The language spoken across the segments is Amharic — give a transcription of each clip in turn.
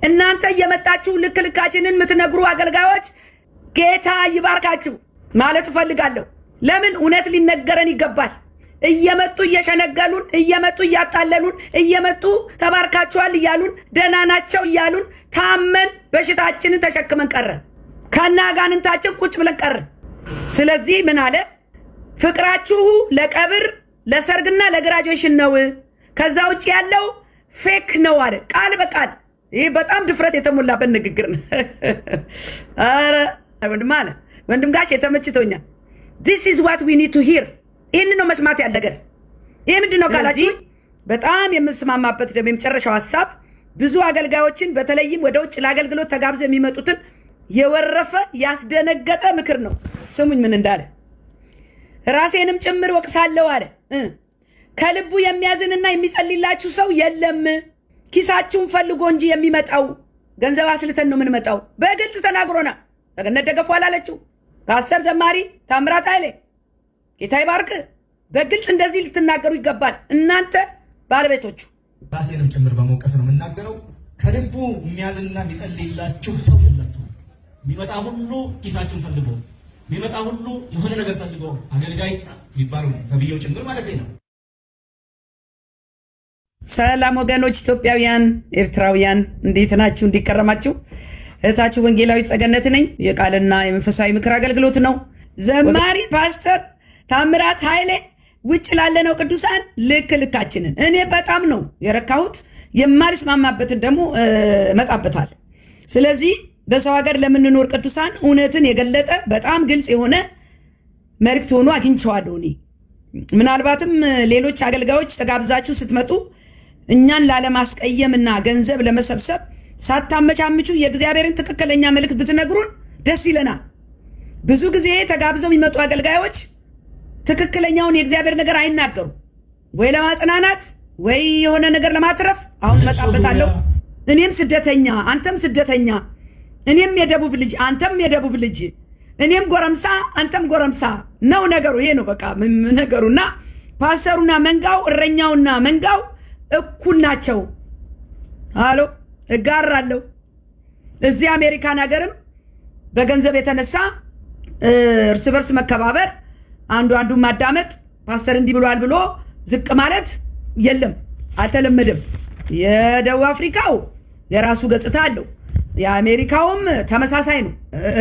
እናንተ እየመጣችሁ ልክልካችንን የምትነግሩ አገልጋዮች ጌታ ይባርካችሁ ማለት እፈልጋለሁ። ለምን እውነት ሊነገረን ይገባል። እየመጡ እየሸነገሉን፣ እየመጡ እያጣለሉን፣ እየመጡ ተባርካችኋል እያሉን፣ ደህና ናቸው እያሉን ታመን በሽታችንን ተሸክመን ቀረ። ከናጋንንታችን ቁጭ ብለን ቀረ። ስለዚህ ምን አለ? ፍቅራችሁ ለቀብር ለሰርግና ለግራጁዌሽን ነው። ከዛ ውጭ ያለው ፌክ ነው አለ ቃል በቃል። ይህ በጣም ድፍረት የተሞላበት ንግግር ነው። ኧረ ወንድም አለ ወንድም ጋሽ የተመችቶኛል። this is what we need to hear። ይህን ነው መስማት ያለገን። ይህ ምንድን ነው ካላችሁ በጣም የምስማማበት ደግሞ የመጨረሻው ሀሳብ ብዙ አገልጋዮችን በተለይም ወደ ውጭ ለአገልግሎት ተጋብዘው የሚመጡትን የወረፈ ያስደነገጠ ምክር ነው። ስሙኝ ምን እንዳለ ራሴንም ጭምር ወቅሳለሁ አለ። ከልቡ የሚያዝንና የሚጸልይላችሁ ሰው የለም። ኪሳችሁን ፈልጎ እንጂ የሚመጣው ገንዘብ አስልተን ነው የምንመጣው። በግልጽ ተናግሮና ተገነት ደገፉ አላለችው ፓስተር ዘማሪ ታምራት ኃይሌ ጌታ ይባርክ። በግልጽ እንደዚህ ልትናገሩ ይገባል እናንተ ባለቤቶቹ። ራሴንም ጭምር በመውቀስ ነው የምናገረው። ከልቡ የሚያዝንና የሚጸልይላችሁ ሰው የላችሁ። የሚመጣ ሁሉ ኪሳችሁን ፈልጎ የሚመጣ ሁሉ የሆነ ነገር ፈልጎ አገልጋይ የሚባሉ ተብዬው ጭምር ማለት ነው። ሰላም ወገኖች፣ ኢትዮጵያውያን፣ ኤርትራውያን እንዴት ናችሁ? እንዲከረማችሁ እህታችሁ ወንጌላዊት ጸገነት ነኝ። የቃልና የመንፈሳዊ ምክር አገልግሎት ነው። ዘማሪ ፓስተር ታምራት ኃይሌ ውጭ ላለነው ቅዱሳን ልካችንን እኔ በጣም ነው የረካሁት። የማልስማማበትን ደግሞ መጣበታል። ስለዚህ በሰው ሀገር ለምንኖር ቅዱሳን እውነትን የገለጠ በጣም ግልጽ የሆነ መልእክት ሆኖ አግኝቼዋለሁ። እኔ ምናልባትም ሌሎች አገልጋዮች ተጋብዛችሁ ስትመጡ እኛን ላለማስቀየምና ገንዘብ ለመሰብሰብ ሳታመቻምቹ የእግዚአብሔርን ትክክለኛ መልእክት ብትነግሩን ደስ ይለናል። ብዙ ጊዜ ተጋብዘው የሚመጡ አገልጋዮች ትክክለኛውን የእግዚአብሔር ነገር አይናገሩ፣ ወይ ለማጽናናት ወይ የሆነ ነገር ለማትረፍ። አሁን መጣበታለሁ። እኔም ስደተኛ አንተም ስደተኛ፣ እኔም የደቡብ ልጅ አንተም የደቡብ ልጅ፣ እኔም ጎረምሳ አንተም ጎረምሳ ነው ነገሩ። ይሄ ነው በቃ ነገሩና ፓስተሩና መንጋው እረኛውና መንጋው እኩል ናቸው። አሎ እጋራለሁ። እዚህ አሜሪካን ሀገርም በገንዘብ የተነሳ እርስ በርስ መከባበር፣ አንዱ ማዳመጥ፣ ፓስተር እንዲህ ብሏል ብሎ ዝቅ ማለት የለም፣ አልተለመደም። የደቡብ አፍሪካው የራሱ ገጽታ አለው፣ የአሜሪካውም ተመሳሳይ ነው።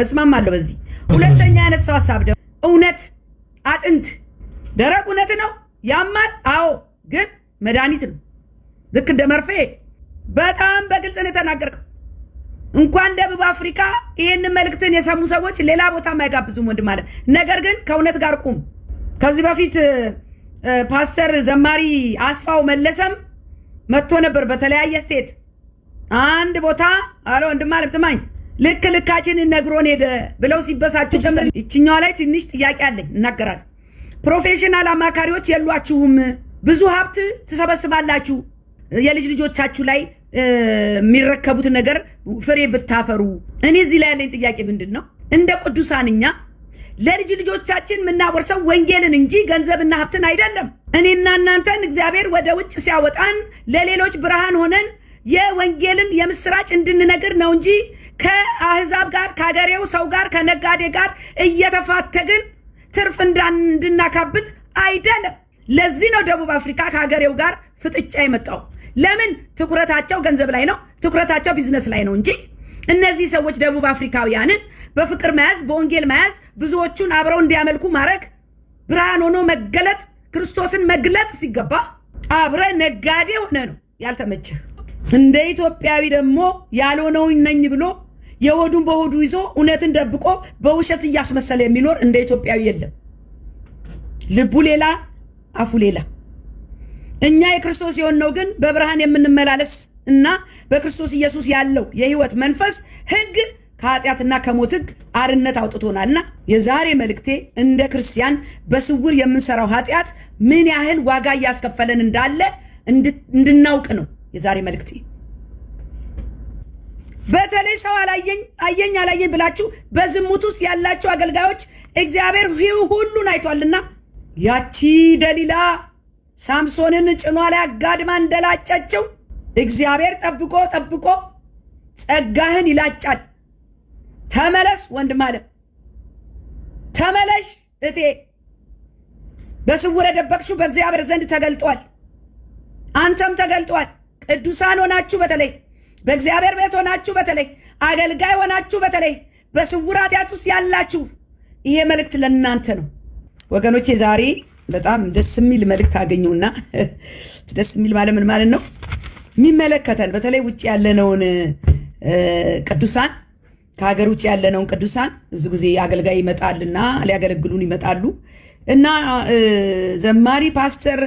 እስማማለሁ በዚህ። ሁለተኛ ያነሳው ሀሳብ ደግሞ እውነት አጥንት ደረቅ እውነት ነው፣ ያማል። አዎ ግን መድኃኒት ነው። ልክ እንደ መርፌ በጣም በግልጽ ነው የተናገርከው። እንኳን ደቡብ አፍሪካ ይህንን መልእክትን የሰሙ ሰዎች ሌላ ቦታ አይጋብዙም ወንድም ማለት። ነገር ግን ከእውነት ጋር ቁም። ከዚህ በፊት ፓስተር ዘማሪ አስፋው መለሰም መጥቶ ነበር በተለያየ ስቴት አንድ ቦታ። አሎ ወንድም ማለት ስማኝ፣ ልካችንን ነግሮን ሄደ ብለው ሲበሳጩ ጀምር። ይችኛዋ ላይ ትንሽ ጥያቄ አለኝ፣ እናገራለሁ። ፕሮፌሽናል አማካሪዎች የሏችሁም? ብዙ ሀብት ትሰበስባላችሁ፣ የልጅ ልጆቻችሁ ላይ የሚረከቡት ነገር ፍሬ ብታፈሩ። እኔ እዚህ ላይ ያለኝ ጥያቄ ምንድን ነው? እንደ ቅዱሳን እኛ ለልጅ ልጆቻችን የምናወርሰው ወንጌልን እንጂ ገንዘብና ሀብትን አይደለም። እኔና እናንተን እግዚአብሔር ወደ ውጭ ሲያወጣን ለሌሎች ብርሃን ሆነን የወንጌልን የምስራች እንድንነግር ነው እንጂ ከአህዛብ ጋር ከሀገሬው ሰው ጋር ከነጋዴ ጋር እየተፋተግን ትርፍ እንድናካብት አይደለም። ለዚህ ነው ደቡብ አፍሪካ ከሀገሬው ጋር ፍጥጫ የመጣው። ለምን? ትኩረታቸው ገንዘብ ላይ ነው፣ ትኩረታቸው ቢዝነስ ላይ ነው እንጂ እነዚህ ሰዎች ደቡብ አፍሪካውያንን በፍቅር መያዝ፣ በወንጌል መያዝ፣ ብዙዎቹን አብረው እንዲያመልኩ ማድረግ፣ ብርሃን ሆኖ መገለጥ፣ ክርስቶስን መግለጥ ሲገባ አብረ ነጋዴ ሆነ ነው ያልተመቸህ። እንደ ኢትዮጵያዊ ደግሞ ያልሆነውን ነኝ ብሎ የሆዱን በሆዱ ይዞ እውነትን ደብቆ በውሸት እያስመሰለ የሚኖር እንደ ኢትዮጵያዊ የለም። ልቡ ሌላ አፉ ሌላ። እኛ የክርስቶስ የሆነው ግን በብርሃን የምንመላለስ እና በክርስቶስ ኢየሱስ ያለው የህይወት መንፈስ ህግ ከኃጢአትና ከሞት ህግ አርነት አውጥቶናልና የዛሬ መልእክቴ እንደ ክርስቲያን በስውር የምንሰራው ኃጢአት ምን ያህል ዋጋ እያስከፈለን እንዳለ እንድናውቅ ነው የዛሬ መልእክቴ። በተለይ ሰው አየኝ ብላችሁ በዝሙት ውስጥ ያላችሁ አገልጋዮች እግዚአብሔር ሁሉን አይቷልና ያቺ ደሊላ ሳምሶንን ጭኗ ላይ አጋድማ እንደላጨችው እግዚአብሔር ጠብቆ ጸጋህን ይላጫል። ተመለስ ወንድም አለ፣ ተመለሽ እቴ። በስውር የደበቅሽው በእግዚአብሔር ዘንድ ተገልጧል። አንተም ተገልጧል። ቅዱሳን ሆናችሁ በተለይ በእግዚአብሔር ቤት ሆናችሁ በተለይ አገልጋይ ሆናችሁ በተለይ በስውር ኃጢአት ውስጥ ያላችሁ ይሄ መልእክት ለእናንተ ነው ወገኖቼ። ዛሬ በጣም ደስ የሚል መልእክት አገኘውና ደስ የሚል ማለት ምን ማለት ነው? የሚመለከተን በተለይ ውጭ ያለነውን ቅዱሳን፣ ከሀገር ውጭ ያለነውን ቅዱሳን ብዙ ጊዜ አገልጋይ ይመጣልና ሊያገለግሉን ይመጣሉ እና ዘማሪ ፓስተር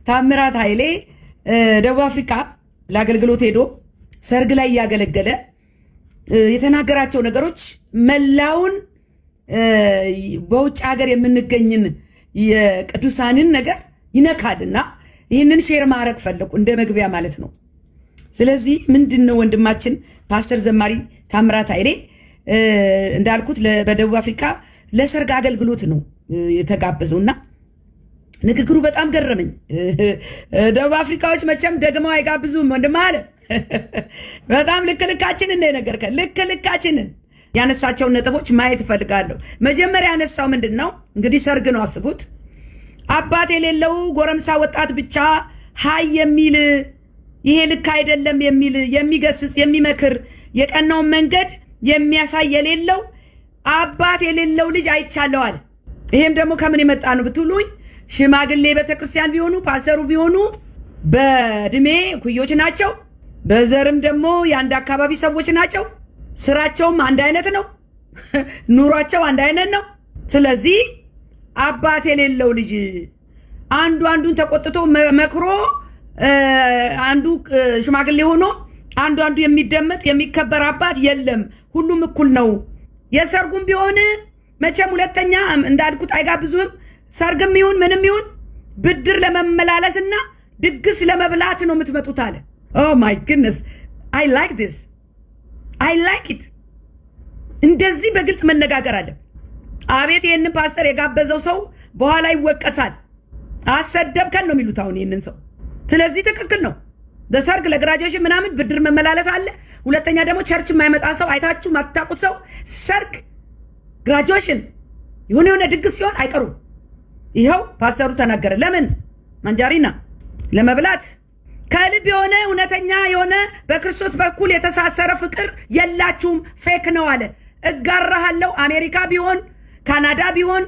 ታምራት ኃይሌ ደቡብ አፍሪካ ለአገልግሎት ሄዶ ሰርግ ላይ ያገለገለ የተናገራቸው ነገሮች መላውን በውጭ ሀገር የምንገኝን የቅዱሳንን ነገር ይነካልና ይህንን ሼር ማድረግ ፈለኩ እንደ መግቢያ ማለት ነው። ስለዚህ ምንድነው ወንድማችን ፓስተር ዘማሪ ታምራት ኃይሌ እንዳልኩት በደቡብ አፍሪካ ለሰርግ አገልግሎት ነው የተጋበዘውና ንግግሩ በጣም ገረመኝ። ደቡብ አፍሪካዎች መቼም ደግመው አይጋብዙም ወንድም አለ። በጣም ልክልካችንን ነው የነገርከን። ልክልካችንን ያነሳቸውን ነጥቦች ማየት እፈልጋለሁ። መጀመሪያ ያነሳው ምንድነው እንግዲህ ሰርግ ነው አስቡት። አባት የሌለው ጎረምሳ ወጣት ብቻ ሃይ የሚል ይሄ ልክ አይደለም የሚል የሚገስጽ የሚመክር የቀናውን መንገድ የሚያሳይ የሌለው አባት የሌለው ልጅ አይቻለው አለ። ይሄም ደግሞ ከምን የመጣ ነው ብትሉኝ ሽማግሌ ቤተክርስቲያን ቢሆኑ ፓስተሩ ቢሆኑ በእድሜ ኩዮች ናቸው። በዘርም ደግሞ የአንድ አካባቢ ሰዎች ናቸው። ስራቸውም አንድ አይነት ነው። ኑሯቸው አንድ አይነት ነው። ስለዚህ አባት የሌለው ልጅ አንዱ አንዱን ተቆጥቶ መክሮ አንዱ ሽማግሌ ሆኖ አንዱ የሚደመጥ የሚከበር አባት የለም። ሁሉም እኩል ነው። የሰርጉም ቢሆን መቼም ሁለተኛ እንዳልኩት አይጋብዙም። ሰርግም ይሁን ምንም ይሁን ብድር ለመመላለስና ድግስ ለመብላት ነው የምትመጡት አለ። ኦ ማይ ጉድነስ አይ ላይክ ዲስ አይ ላይክ ኢት። እንደዚህ በግልጽ መነጋገር አለ። አቤት ይህንን ፓስተር የጋበዘው ሰው በኋላ ይወቀሳል። አሰደብከን ነው የሚሉት አሁን ይህንን ሰው። ስለዚህ ትክክል ነው። ለሰርግ ለግራጁዌሽን ምናምን ብድር መመላለስ አለ። ሁለተኛ ደግሞ ቸርች የማይመጣ ሰው አይታችሁ ማታውቁት ሰው ሰርግ ግራጁዌሽን የሆነ ድግስ ሲሆን አይቀሩም። ይኸው ፓስተሩ ተናገረ። ለምን ማንጃሪና ለመብላት ከልብ የሆነ እውነተኛ የሆነ በክርስቶስ በኩል የተሳሰረ ፍቅር የላችሁም፣ ፌክ ነው አለ። እጋራሃለሁ። አሜሪካ ቢሆን ካናዳ ቢሆን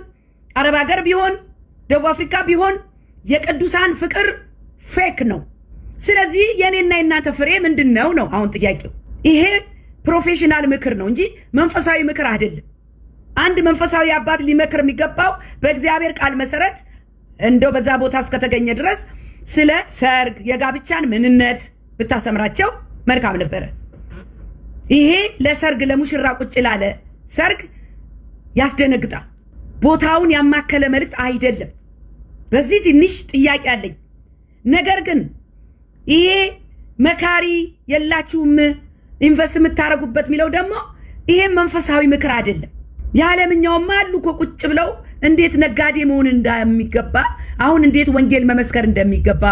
አረብ ሀገር ቢሆን ደቡብ አፍሪካ ቢሆን የቅዱሳን ፍቅር ፌክ ነው። ስለዚህ የኔና የናንተ ፍሬ ምንድነው ነው አሁን ጥያቄው። ይሄ ፕሮፌሽናል ምክር ነው እንጂ መንፈሳዊ ምክር አይደለም። አንድ መንፈሳዊ አባት ሊመክር የሚገባው በእግዚአብሔር ቃል መሰረት እንደው በዛ ቦታ እስከተገኘ ድረስ ስለ ሰርግ የጋብቻን ምንነት ብታሰምራቸው መልካም ነበረ። ይሄ ለሰርግ ለሙሽራ ቁጭ ላለ ሰርግ ያስደነግጣል። ቦታውን ያማከለ መልእክት አይደለም። በዚህ ትንሽ ጥያቄ አለኝ። ነገር ግን ይሄ መካሪ የላችሁም ኢንቨስት የምታረጉበት የሚለው ደግሞ ይሄ መንፈሳዊ ምክር አይደለም። የዓለምኛውም አሉ እኮ ቁጭ ብለው እንዴት ነጋዴ መሆን እንደሚገባ፣ አሁን እንዴት ወንጌል መመስከር እንደሚገባ፣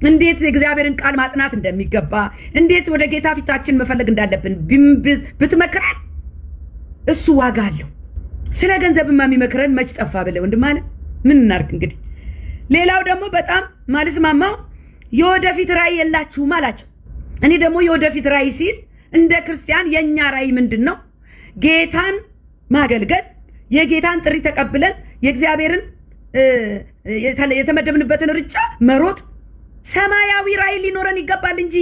እንዴት የእግዚአብሔርን ቃል ማጥናት እንደሚገባ፣ እንዴት ወደ ጌታ ፊታችን መፈለግ እንዳለብን ብትመክረን እሱ ዋጋ አለው። ስለ ገንዘብማ የሚመክረን መች ጠፋ ብለው ወንድማለ ምን እናርግ እንግዲህ። ሌላው ደግሞ በጣም ማልስማማው የወደፊት ራእይ የላችሁም አላቸው። እኔ ደግሞ የወደፊት ራእይ ሲል እንደ ክርስቲያን የኛ ራእይ ምንድን ነው? ጌታን ማገልገል፣ የጌታን ጥሪ ተቀብለን የእግዚአብሔርን የተመደብንበትን ርጫ መሮጥ፣ ሰማያዊ ራእይ ሊኖረን ይገባል እንጂ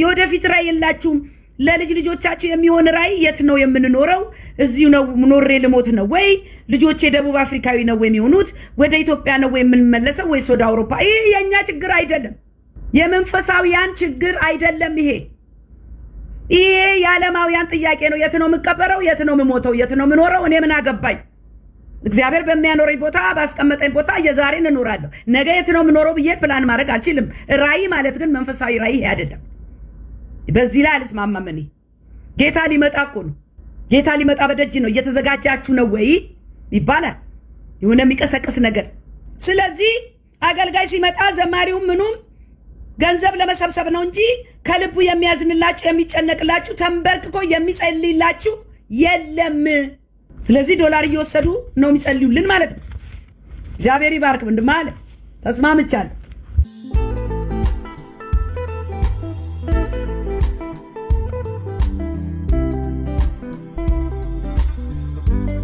የወደፊት ራእይ የላችሁም። ለልጅ ልጆቻችሁ የሚሆን ራእይ የት ነው የምንኖረው? እዚሁ ነው ኖሬ ልሞት ነው ወይ? ልጆቼ ደቡብ አፍሪካዊ ነው የሚሆኑት? ወደ ኢትዮጵያ ነው የምንመለሰው ወይስ ወደ አውሮፓ? ይሄ የኛ ችግር አይደለም፣ የመንፈሳዊያን ችግር አይደለም። ይሄ የዓለማውያን ጥያቄ ነው። የት ነው የምቀበረው? የት ነው የምሞተው? የት ነው የምኖረው? እኔ ምን አገባኝ? እግዚአብሔር በሚያኖረኝ ቦታ ባስቀመጠኝ ቦታ የዛሬን እኖራለሁ። ነገ የት ነው የምኖረው ብዬ ፕላን ማድረግ አልችልም። ራእይ ማለት ግን መንፈሳዊ ራእይ ይሄ አይደለም። በዚህ ላይ አልስማማም። እኔ ጌታ ሊመጣ እኮ ነው። ጌታ ሊመጣ በደጅ ነው። እየተዘጋጃችሁ ነው ወይ ይባላል፣ የሆነ የሚቀሰቅስ ነገር። ስለዚህ አገልጋይ ሲመጣ ዘማሪውም ምኑም ገንዘብ ለመሰብሰብ ነው እንጂ ከልቡ የሚያዝንላችሁ የሚጨነቅላችሁ ተንበርክኮ የሚጸልይላችሁ የለም። ስለዚህ ዶላር እየወሰዱ ነው የሚጸልዩልን ማለት ነው። እግዚአብሔር ይባርክ። ወንድም አለ ተስማምቻለሁ።